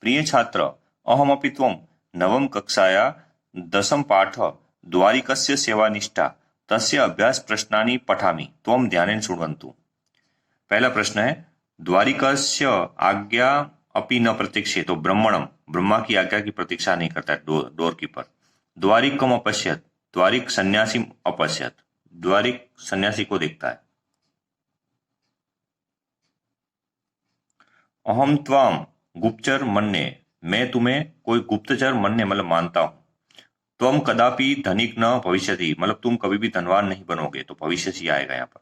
प्रिय छात्र, अहमपि त्वं नवम कक्षाया दशम पाठ द्वारिकस्य सेवानिष्ठा तस्य अभ्यास प्रश्नानि पठामि, त्वं ध्यानेन शृण्वन्तु। पहला प्रश्न है, द्वारिकस्य आज्ञा अपि न प्रतीक्षे, तो ब्रह्मणम, ब्रह्मा की आज्ञा की प्रतीक्षा नहीं करता है डोर कीपर। द्वारिकम अपश्यत, द्वारिक सन्यासी अपश्यत, द्वारिक सन्यासी को देखता है। अहम त्वाम गुप्तचर मन्ये, मैं तुम्हें कोई गुप्तचर मन्ये मतलब मानता हूं। त्वम कदापि धनिक न भविष्यति, मतलब तुम कभी भी धनवान नहीं बनोगे, तो भविष्य से आएगा यहाँ पर।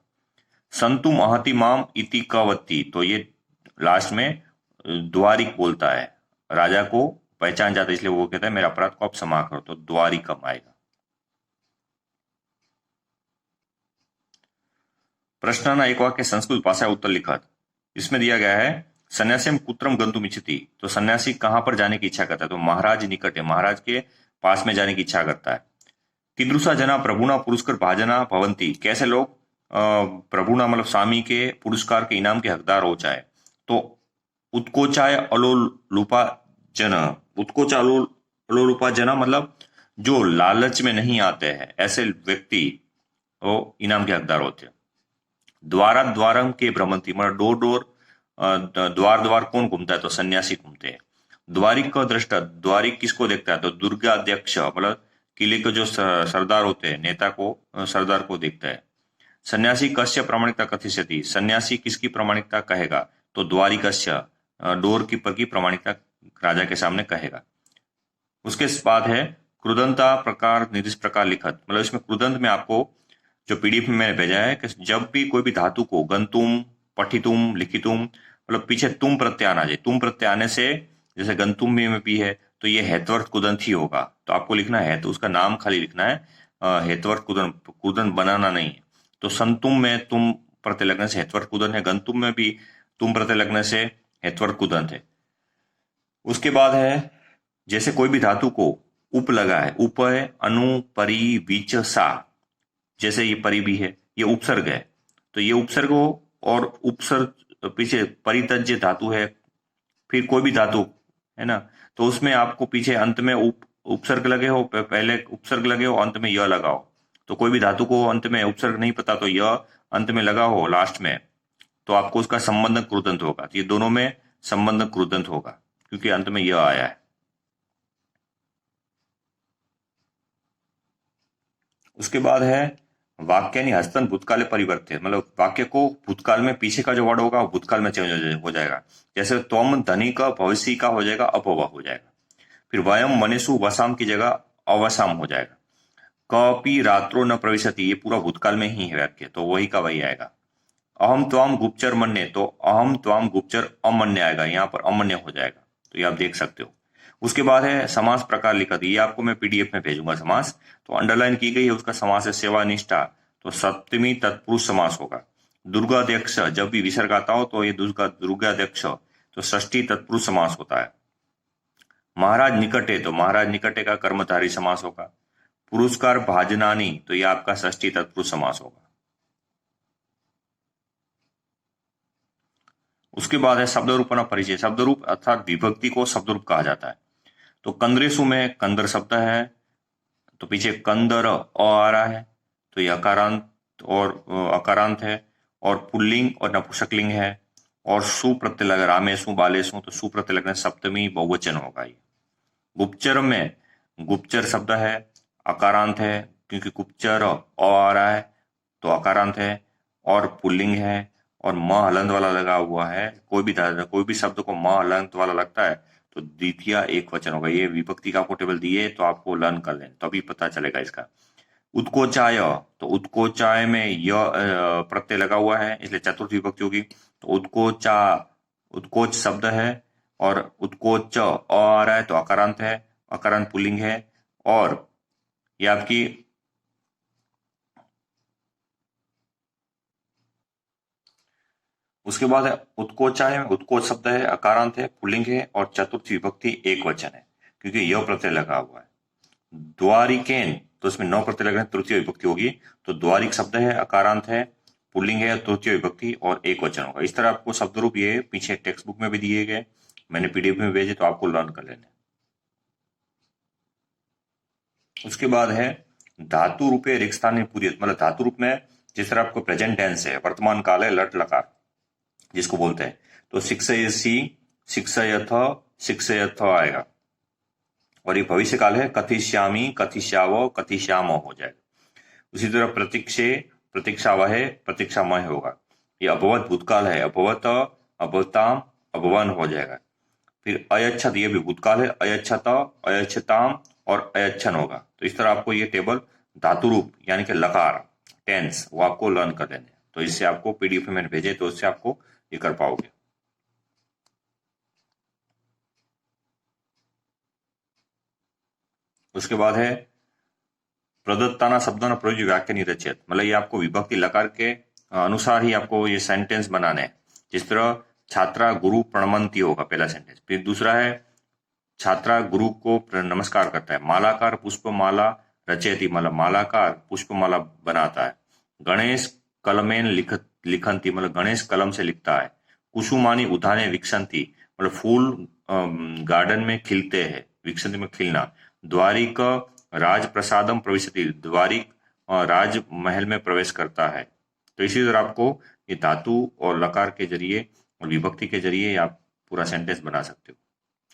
संतुम अहति माम इति कवत्ति, तो ये लास्ट में द्वारिक बोलता है, राजा को पहचान जाता है, इसलिए वो कहता है मेरा अपराध को आप क्षमा करो, तो द्वारिकम आएगा। प्रश्न एक वाक्य संस्कृत भाषा उत्तर लिखत, इसमें दिया गया है सन्यासीम कुत्रम गंतुम इच्छति, तो सन्यासी कहां पर जाने की इच्छा करता है, तो महाराज निकट है, महाराज के पास में जाने की इच्छा करता है। कीदृशा जना प्रभुना पुरस्कर भाजना भवंती, कैसे लोग प्रभुना मतलब स्वामी के पुरस्कार के इनाम के हकदार हो जाए, तो उत्कोचाय अलोलुपा जन, उत्कोचा अलोलुपा जना मतलब जो लालच में नहीं आते हैं ऐसे व्यक्ति वो इनाम के हकदार होते हैं। द्वारा द्वारम के भ्रमंती, मतलब डोर डोर द्वार द्वार कौन घूमता है, तो सन्यासी घूमते हैं। द्वारिक का दृष्टा, द्वारिक किसको देखता है, तो दुर्गा अध्यक्ष मतलब किले के जो सरदार होते हैं, नेता को सरदार को देखता है। सन्यासी कस्य प्रामाणिकता कथिष्यति, सन्यासी किसकी प्रामाणिकता कहेगा, तो द्वारिकस्य डोर कीपर की प्रामाणिकता राजा के सामने कहेगा। उसके बाद है क्रुदंता प्रकार निर्दिष्ट प्रकार लिखत, मतलब इसमें क्रुदंत में आपको जो पीडीएफ में मैंने भेजा है कि जब भी कोई भी धातु को गंतुम, पठितुम, लिखितुम, मतलब पीछे तुम प्रत्यय आना चाहिए, तुम प्रत्यय आने से जैसे गंतुम में भी है तो ये हेतवर्थ कुदंत ही होगा, तो आपको लिखना है तो उसका नाम खाली लिखना है, हेतवर्थ कुदंत, कुदंत बनाना नहीं है। तो संतुम में तुम प्रत्यय लगने से हेतवर्थ कुदंत है, गंतुम में भी तुम प्रत्यय लगने से हेतवर्थ कुदंत है। उसके बाद है जैसे कोई भी धातु को उप लगा है, उप है अनु परि बीच सा, जैसे ये परि भी है, ये उपसर्ग है, तो ये उपसर्ग हो और उपसर्ग पीछे परितज्य धातु है, फिर कोई भी धातु है ना, तो उसमें आपको पीछे अंत में उपसर्ग लगे हो, पहले उपसर्ग लगे हो, अंत में य लगाओ। तो कोई भी धातु को अंत में उपसर्ग नहीं पता तो य अंत में लगा हो लास्ट में, तो आपको उसका संबंधक कृदंत होगा, तो ये दोनों में संबंधक कृदंत होगा क्योंकि अंत में य आया है। उसके बाद है वाक्यानि हस्तन भूतकाले परिवर्तित, मतलब वाक्य को भूतकाल में पीछे का जो वर्ड होगा वो भूतकाल में चेंज हो जाएगा, जैसे त्वम धनी का भविष्य का हो जाएगा अपवा हो जाएगा। फिर वयम मनेसु वसाम की जगह अवसाम हो जाएगा। कपि रात्रो न प्रविशति, ये पूरा भूतकाल में ही है वाक्य, तो वही का वही आएगा। अहम त्वाम गुप्तचर मन्ये, तो अहम त्वाम गुप्तचर अमन्य आएगा, यहाँ पर अमन्य हो जाएगा, तो ये आप देख सकते हो। उसके बाद है समास प्रकार लिखा, ये आपको मैं पीडीएफ में भेजूंगा समास, तो अंडरलाइन की गई है उसका समास है सेवानिष्ठा, तो सप्तमी तत्पुरुष समास होगा। दुर्गाध्यक्ष, जब भी विसर्ग आता हो तो ये दुर्गाध्यक्ष, तो षष्ठी तत्पुरुष समास होता है। महाराज निकटे, तो महाराज निकटे का कर्मधारी समास होगा। पुरस्कार भाजनानी, तो ये आपका षष्ठी तत्पुरुष समास होगा। उसके बाद है शब्द रूप परिचय, शब्द रूप अर्थात विभक्ति को शब्द रूप कहा जाता है। तो कंदरेशु में कंदर शब्द है, तो पीछे कंदर आ रहा है, तो ये अकारांत और अकारांत है, और पुल्लिंग और नपुंसकलिंग है, और सु प्रत्यय लगा रामेशु बालेशु, तो सु प्रत्यय लगने सप्तमी बहुवचन होगा ये। गुप्तचर में गुप्तचर शब्द है, अकारांत है क्योंकि गुप्तचर आ रहा है तो अकारांत है, और पुल्लिंग है, और म हलंत वाला लगा हुआ है, कोई भी शब्द को म हलंत वाला लगता है तो द्वितीय एक वचन होगा। ये विभक्ति का आपको टेबल दिए तो आपको लर्न कर लें तभी पता चलेगा इसका। उत्कोचाय, तो उत्कोचाय में य प्रत्यय लगा हुआ है इसलिए चतुर्थ विभक्ति होगी, तो उत्कोचा, उत्कोच शब्द है, और उत्कोच आ रहा है तो अकारांत है, अकारांत पुल्लिंग है, और ये आपकी उसके बाद है उत्कोचाय में उत्कोच शब्द है, अकारांत है, पुल्लिंग है, और चतुर्थ विभक्ति एक वचन है क्योंकि यह प्रत्यय लगा हुआ है। द्वारिकेन, तो इसमें नौ प्रत्यय लग रहे हैं, तृतीय विभक्ति होगी, तो द्वारिक शब्द है, अकारांत है, पुल्लिंग है, तृतीय विभक्ति और एक वचन होगा। इस तरह आपको शब्द रूप ये पीछे टेक्स्ट बुक में भी दिए गए, मैंने पीडीएफ में भेजे तो आपको लर्न कर लेने। उसके बाद है धातु रूपे रिक्त स्थान में पूरी, मतलब धातु रूप में जिस तरह आपको प्रेजेंट टेंस है, वर्तमान काल है, लट लकार जिसको बोलते हैं, तो शिक्षयसि, शिक्षयथ, शिक्षयथ आएगा। और ये भविष्य काल है, कथिष्यामि, कथिष्याव, कथिष्यामो हो जाएगा। उसी तरह प्रतीक्षे, प्रतीक्षावहे, प्रतीक्षामय होगा। ये अभवत भूतकाल है, अभवत, अभवताम, अभवन हो जाएगा। फिर अयच्छत, ये भी भूतकाल है, अयच्छत, अयच्छताम और अयच्छन होगा। तो इस तरह आपको ये टेबल धातु रूप यानी कि लकार, टेंस, वो आपको लर्न कर देने। तो इससे आपको पीडीएफ में मैंने भेजे तो इससे आपको ये कर पाओगे। उसके बाद है प्रदत्ताना शब्दों प्रयोज्य वाक्य निरचित, मतलब ये आपको विभक्ति लकार के अनुसार ही आपको ये सेंटेंस बनाने हैं। जिस तरह छात्रा गुरु प्रणमंती होगा पहला सेंटेंस। फिर दूसरा है छात्रा गुरु को नमस्कार करता है। मालाकार पुष्पमाला रचयति, मतलब मालाकार पुष्पमाला बनाता है। गणेश कलमेन लिखंती, मतलब गणेश कलम से लिखता है। कुसुमानी उद्याने विकसंती, मतलब फूल गार्डन में खिलते हैं, विकसंती में खिलना। द्वारिक राजप्रसादम प्रविशति, द्वारिक राज महल में प्रवेश करता है। तो इसी तरह आपको ये धातु और लकार के जरिए और विभक्ति के जरिए आप पूरा सेंटेंस बना सकते हो।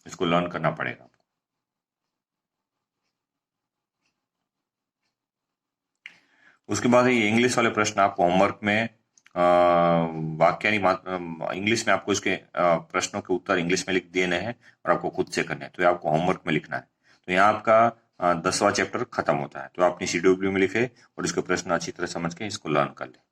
इसको लर्न करना पड़ेगा। उसके बाद ये इंग्लिश वाले प्रश्न आपको होमवर्क में वाक्यानी इंग्लिश में आपको इसके प्रश्नों के उत्तर इंग्लिश में लिख देने हैं और आपको खुद से करने हैं। तो ये आपको होमवर्क में लिखना है। तो यहाँ आपका 10वां चैप्टर खत्म होता है। तो आप अपनी शेड्यूल में लिखे और इसके प्रश्न अच्छी तरह समझ के इसको लर्न कर ले।